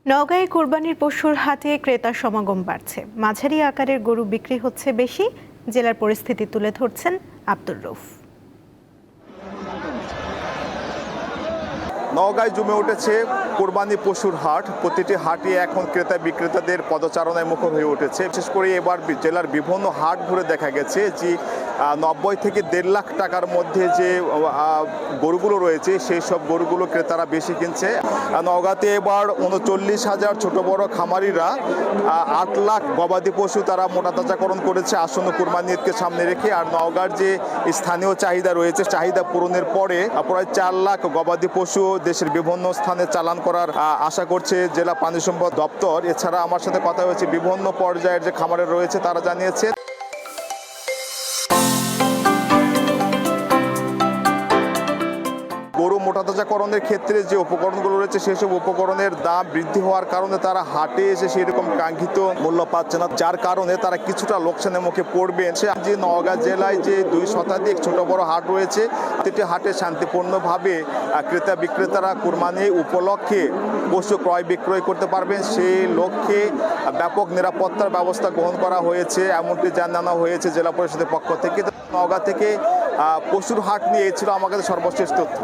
নওগাঁয় কোরবানির পশুর হাটে ক্রেতার সমাগম বাড়ছে। মাঝারি আকারের গরু বিক্রি হচ্ছে বেশি। জেলার পরিস্থিতি তুলে ধরছেন আব্দুর রউফ। নওগাঁয় জমে উঠেছে কোরবানি পশুর হাট। প্রতিটি হাটই এখন ক্রেতা বিক্রেতাদের পদচারণায় মুখর হয়ে উঠেছে। বিশেষ করে এবার জেলার বিভিন্ন হাট ঘুরে দেখা গেছে যে 90 থেকে 1.5 লাখ টাকার মধ্যে যে গরুগুলো রয়েছে সেই সব গরুগুলো ক্রেতারা বেশি কিনছে। নওগাঁতে এবার 39,000 ছোট বড় খামারিরা 8 লাখ গবাদি পশু তারা মোটাতাজাকরণ করেছে আসন্ন কোরবানি ঈদকে সামনে রেখে। আর নওগাঁর যে স্থানীয় চাহিদা রয়েছে, চাহিদা পূরণের পরে প্রায় 4 লাখ গবাদি পশু দেশের বিভিন্ন স্থানে চালান করার আশা করছে জেলা প্রাণী সম্পদ দপ্তর। এছাড়া আমার সাথে কথা হয়েছে বিভিন্ন পর্যায়ের যে খামারে রয়েছে, তারা জানিয়েছে গরু মোটাতাজাকরণের ক্ষেত্রে যে উপকরণগুলো রয়েছে সেসব উপকরণের দাম বৃদ্ধি হওয়ার কারণে তারা হাটে এসে সেরকম কাঙ্ক্ষিত মূল্য পাচ্ছে না, যার কারণে তারা কিছুটা লোকসানের মুখে পড়বে। যে নওগাঁ জেলায় যে 2 শতাধিক ছোট বড় হাট রয়েছে, প্রতিটি হাটে শান্তিপূর্ণভাবে ক্রেতা বিক্রেতারা কোরবানি উপলক্ষে পশু ক্রয় বিক্রয় করতে পারবেন, সেই লক্ষ্যে ব্যাপক নিরাপত্তার ব্যবস্থা গ্রহণ করা হয়েছে, এমনটি জানানো হয়েছে জেলা পরিষদের পক্ষ থেকে। নওগাঁ থেকে পশুর হাট নিয়ে ছিল আমার কাছে সর্বশেষ তথ্য।